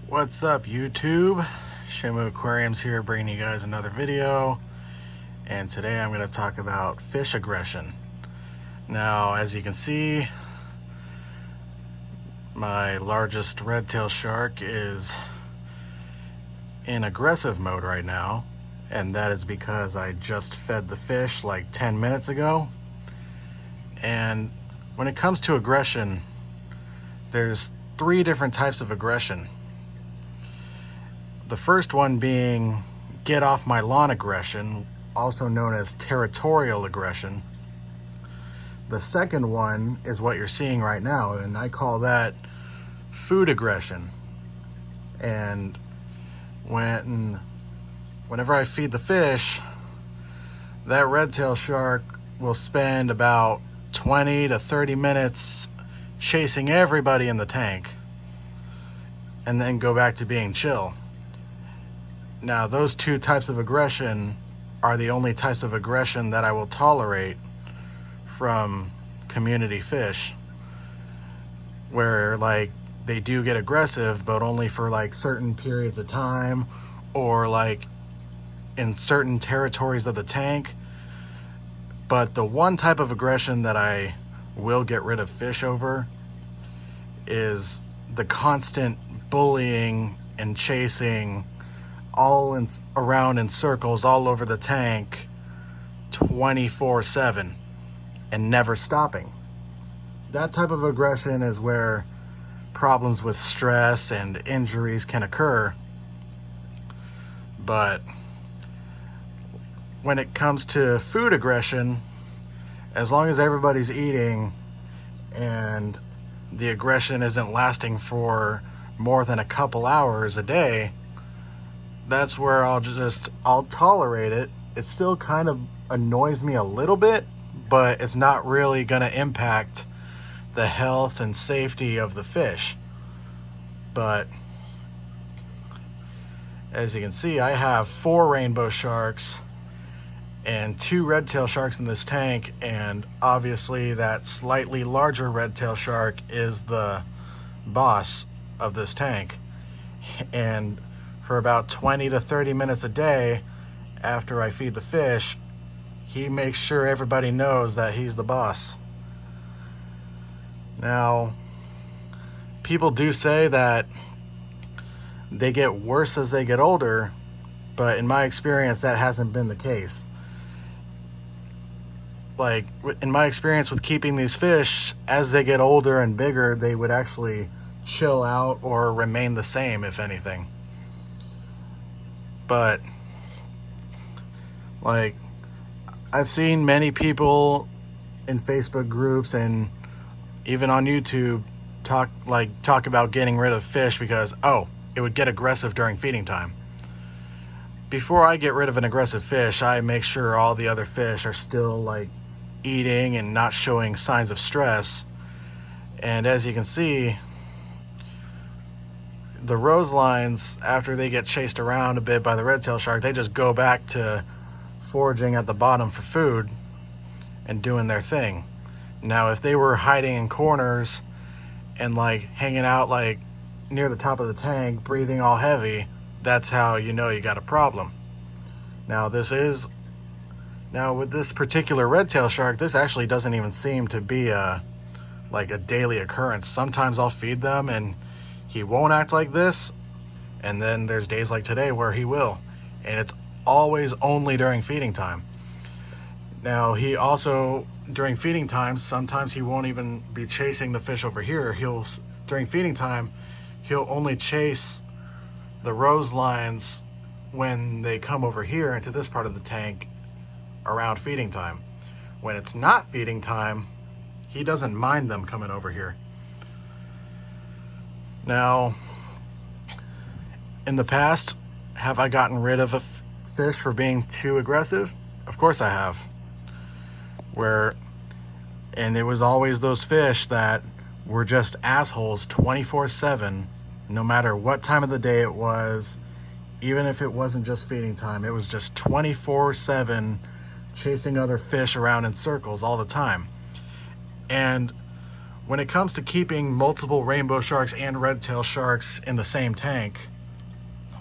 What's up, YouTube? Shamu Aquariums here, bringing you guys another video. And today I'm going to talk about fish aggression. Now, as you can see, my largest redtail shark is in aggressive mode right now, and that is because I just fed the fish like 10 minutes ago. And when it comes to aggression, there's three different types of aggression. The first one being get off my lawn aggression, also known as territorial aggression. The second one is what you're seeing right now, and I call that food aggression. And whenever I feed the fish, that redtail shark will spend about 20 to 30 minutes chasing everybody in the tank and then go back to being chill. Now, those two types of aggression are the only types of aggression that I will tolerate from community fish, where like they do get aggressive, but only for like certain periods of time or like in certain territories of the tank. But the one type of aggression that I will get rid of fish over is the constant bullying and chasing around in circles all over the tank 24/7 and never stopping. That type of aggression is where problems with stress and injuries can occur. But when it comes to food aggression, as long as everybody's eating and the aggression isn't lasting for more than a couple hours a day, that's where I'll tolerate it. It still kind of annoys me a little bit, but it's not really going to impact the health and safety of the fish. But as you can see, I have 4 rainbow sharks and 2 redtail sharks in this tank, and obviously that slightly larger redtail shark is the boss of this tank. And for about 20 to 30 minutes a day after I feed the fish, he makes sure everybody knows that he's the boss. Now, people do say that they get worse as they get older, but in my experience, that hasn't been the case. Like, in my experience with keeping these fish, as they get older and bigger, they would actually chill out or remain the same, if anything. But like, I've seen many people in Facebook groups and even on YouTube talk about getting rid of fish because, oh, it would get aggressive during feeding time. Before I get rid of an aggressive fish, I make sure all the other fish are still like eating and not showing signs of stress. And as you can see, the rose lines, after they get chased around a bit by the redtail shark, they just go back to foraging at the bottom for food and doing their thing. Now, if they were hiding in corners and like hanging out like near the top of the tank, breathing all heavy, that's how you know you got a problem. Now, with this particular redtail shark, this actually doesn't even seem to be like a daily occurrence. Sometimes I'll feed them and he won't act like this, and then there's days like today where he will, and it's always only during feeding time. Now, he also, during feeding time, sometimes he won't even be chasing the fish over here. During feeding time, he'll only chase the rose lines when they come over here into this part of the tank around feeding time. When it's not feeding time, he doesn't mind them coming over here. Now, in the past, have I gotten rid of a fish for being too aggressive? Of course I have. And it was always those fish that were just assholes 24/7, no matter what time of the day it was, even if it wasn't just feeding time. It was just 24/7 chasing other fish around in circles all the time. And when it comes to keeping multiple rainbow sharks and red-tailed sharks in the same tank,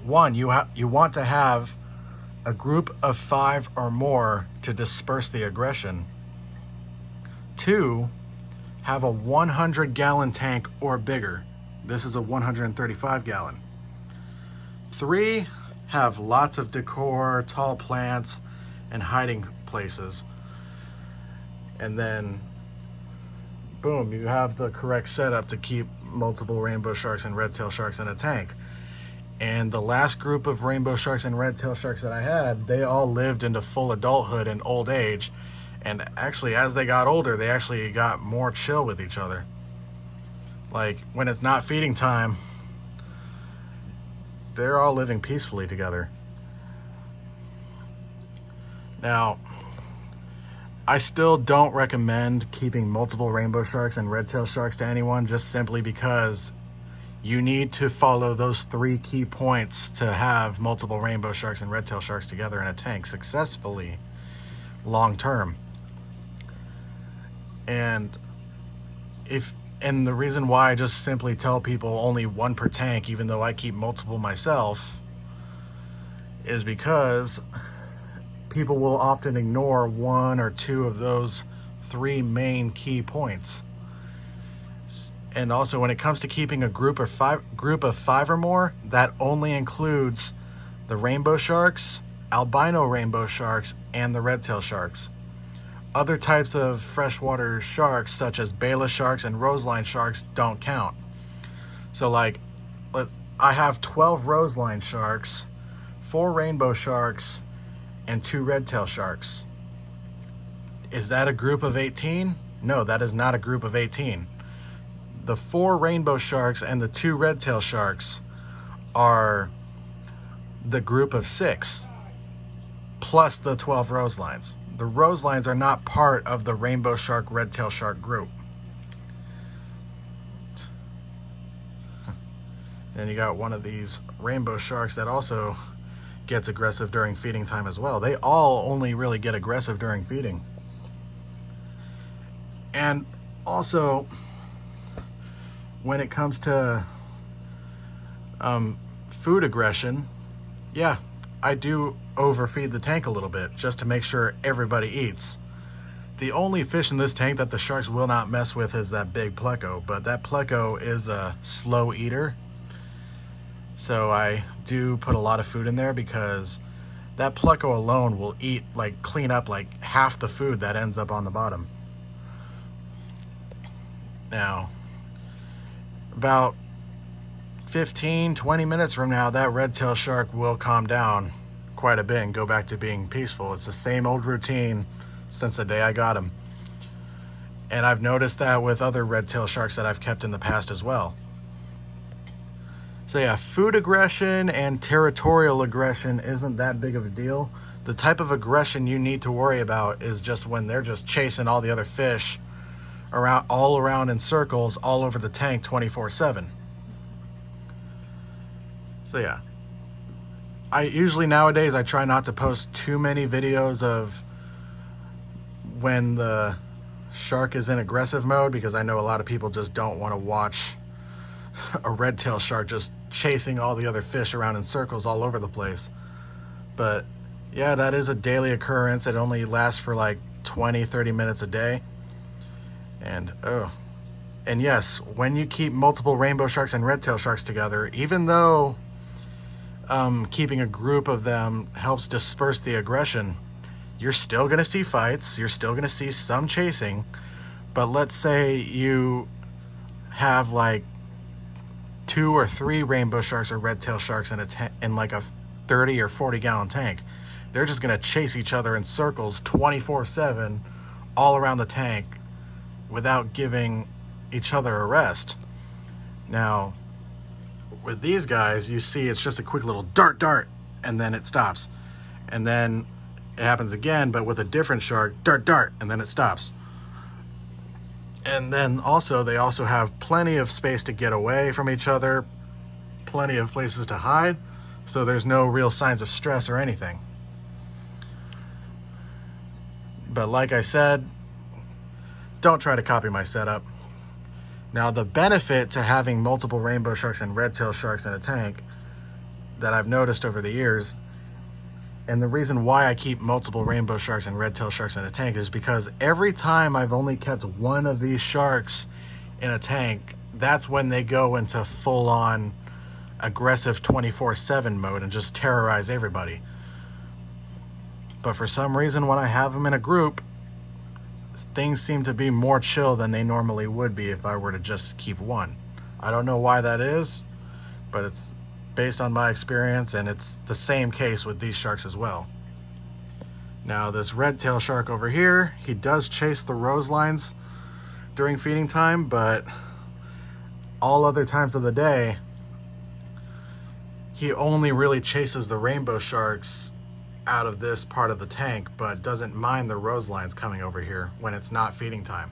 one, you want to have a group of 5 or more to disperse the aggression. 2, have a 100-gallon tank or bigger. This is a 135-gallon. 3, have lots of decor, tall plants, and hiding places. And then, boom, you have the correct setup to keep multiple rainbow sharks and red-tailed sharks in a tank. And the last group of rainbow sharks and red-tailed sharks that I had, they all lived into full adulthood and old age. And actually, as they got older, they actually got more chill with each other. Like, when it's not feeding time, they're all living peacefully together. Now, I still don't recommend keeping multiple rainbow sharks and red-tailed sharks to anyone, just simply because you need to follow those 3 key points to have multiple rainbow sharks and red-tailed sharks together in a tank successfully long term. And the reason why I just simply tell people only 1 per tank, even though I keep multiple myself, is because people will often ignore 1 or 2 of those 3 main key points. And also, when it comes to keeping a group of 5 or more, that only includes the rainbow sharks, albino rainbow sharks, and the red-tailed sharks. Other types of freshwater sharks, such as Bala sharks and roseline sharks, don't count. So like, I have 12 roseline sharks, 4 rainbow sharks, and 2 red-tailed sharks. Is that a group of 18? No, that is not a group of 18. The 4 rainbow sharks and the 2 red-tailed sharks are the group of 6, plus the 12 roselines. The roselines are not part of the rainbow shark, red-tailed shark group. Then you got one of these rainbow sharks that also gets aggressive during feeding time as well. They all only really get aggressive during feeding. And also, when it comes to food aggression, yeah, I do overfeed the tank a little bit just to make sure everybody eats. The only fish in this tank that the sharks will not mess with is that big pleco, but that pleco is a slow eater. So I do put a lot of food in there because that pleco alone will eat, like, clean up like half the food that ends up on the bottom. Now, about 15-20 minutes from now, that red-tailed shark will calm down quite a bit and go back to being peaceful. It's the same old routine since the day I got him. And I've noticed that with other red-tailed sharks that I've kept in the past as well. So yeah, food aggression and territorial aggression isn't that big of a deal. The type of aggression you need to worry about is just when they're just chasing all the other fish all around in circles all over the tank 24/7. So yeah, nowadays I try not to post too many videos of when the shark is in aggressive mode, because I know a lot of people just don't want to watch a red-tailed shark just chasing all the other fish around in circles all over the place. But yeah, that is a daily occurrence. It only lasts for like 20-30 minutes a day. And yes, when you keep multiple rainbow sharks and red-tailed sharks together, even though keeping a group of them helps disperse the aggression, you're still going to see fights, you're still going to see some chasing. But let's say you have like 2 or 3 rainbow sharks or red-tailed sharks in like a 30 or 40-gallon tank. They're just going to chase each other in circles 24/7 all around the tank without giving each other a rest. Now, with these guys, you see it's just a quick little dart, and then it stops. And then it happens again, but with a different shark, dart, and then it stops. And then also, they also have plenty of space to get away from each other, plenty of places to hide, so there's no real signs of stress or anything. But like I said, don't try to copy my setup. Now, the benefit to having multiple rainbow sharks and red-tailed sharks in a tank that I've noticed over the years, and the reason why I keep multiple rainbow sharks and red-tailed sharks in a tank, is because every time I've only kept one of these sharks in a tank, that's when they go into full-on aggressive 24/7 mode and just terrorize everybody. But for some reason, when I have them in a group, things seem to be more chill than they normally would be if I were to just keep one. I don't know why that is, but it's based on my experience, and it's the same case with these sharks as well. Now, this red-tailed shark over here, he does chase the rose lines during feeding time, but all other times of the day, he only really chases the rainbow sharks out of this part of the tank, but doesn't mind the rose lines coming over here when it's not feeding time.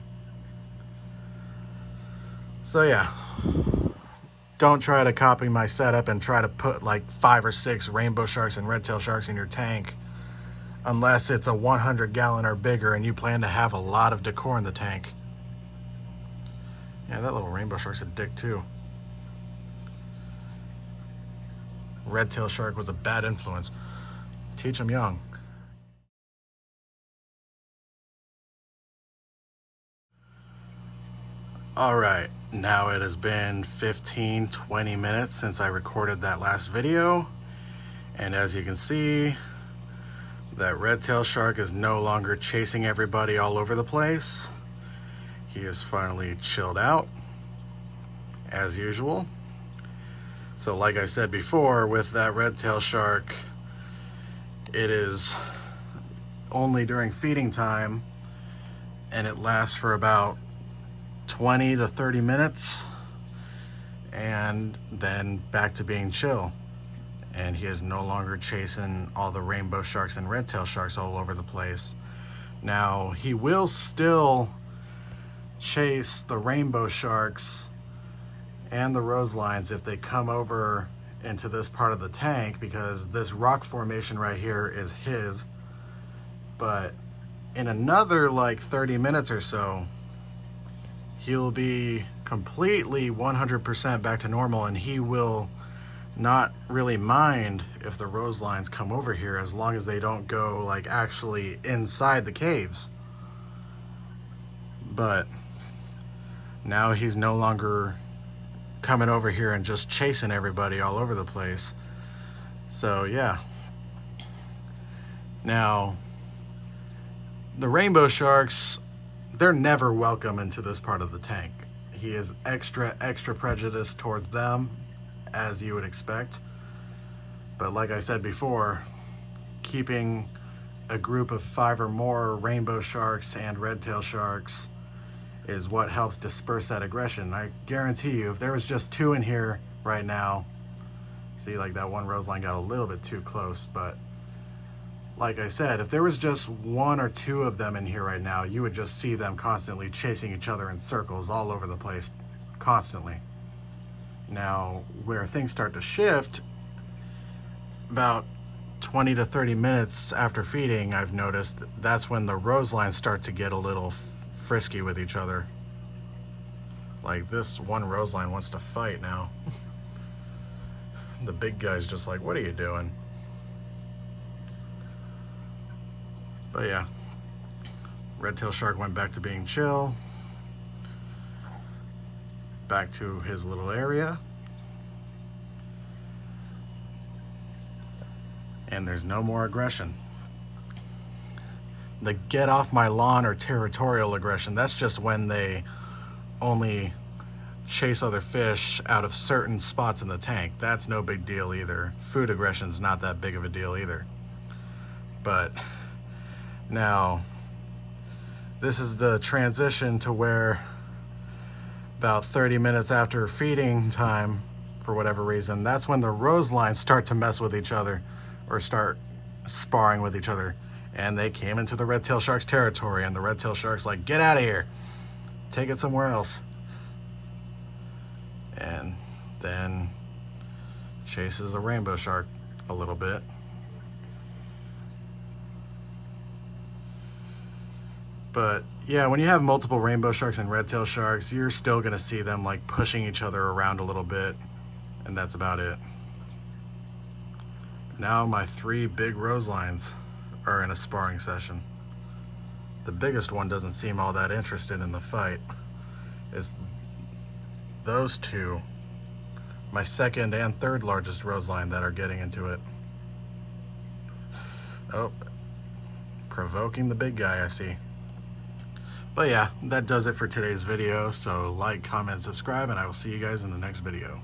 So yeah, don't try to copy my setup and try to put like 5 or 6 rainbow sharks and red-tailed sharks in your tank unless it's a 100-gallon or bigger and you plan to have a lot of decor in the tank. Yeah, that little rainbow shark's a dick too. Red-tailed shark was a bad influence. Teach them young. All right, now it has been 15-20 minutes since I recorded that last video. And as you can see, that red-tailed shark is no longer chasing everybody all over the place. He is finally chilled out, as usual. So like I said before, with that red-tailed shark, it is only during feeding time, and it lasts for about 20 to 30 minutes, and then back to being chill. And he is no longer chasing all the rainbow sharks and red-tailed sharks all over the place. Now, he will still chase the rainbow sharks and the rose lines if they come over into this part of the tank, because this rock formation right here is his. But in another like 30 minutes or so, he'll be completely 100% back to normal, and he will not really mind if the rose lines come over here as long as they don't go like actually inside the caves. But now he's no longer coming over here and just chasing everybody all over the place. So yeah. Now, the rainbow sharks, they're never welcome into this part of the tank. He is extra prejudiced towards them, as you would expect. But like I said before, keeping a group of 5 or more rainbow sharks and red-tailed sharks is what helps disperse that aggression. I guarantee you, if there was just 2 in here right now, see, like that one rose line got a little bit too close, but like I said, if there was just 1 or 2 of them in here right now, you would just see them constantly chasing each other in circles all over the place, constantly. Now, where things start to shift, about 20 to 30 minutes after feeding, I've noticed that's when the rose lines start to get a little frisky with each other. Like this one rose line wants to fight now. The big guy's just like, what are you doing? But yeah, red-tailed shark went back to being chill, back to his little area, and there's no more aggression. The get off my lawn or territorial aggression, that's just when they only chase other fish out of certain spots in the tank. That's no big deal either. Food aggression's not that big of a deal either. But now, this is the transition to where about 30 minutes after feeding time, for whatever reason, that's when the rose lines start to mess with each other or start sparring with each other. And they came into the red-tailed shark's territory, and the red-tailed shark's like, get out of here, take it somewhere else. And then chases the rainbow shark a little bit. But yeah, when you have multiple rainbow sharks and red tail sharks, you're still gonna see them like pushing each other around a little bit, and that's about it. Now my 3 big rose lines are in a sparring session. The biggest one doesn't seem all that interested in the fight. It's those 2, my 2nd and 3rd largest rose line, that are getting into it. Oh, provoking the big guy, I see. But yeah, that does it for today's video. So like, comment, subscribe, and I will see you guys in the next video.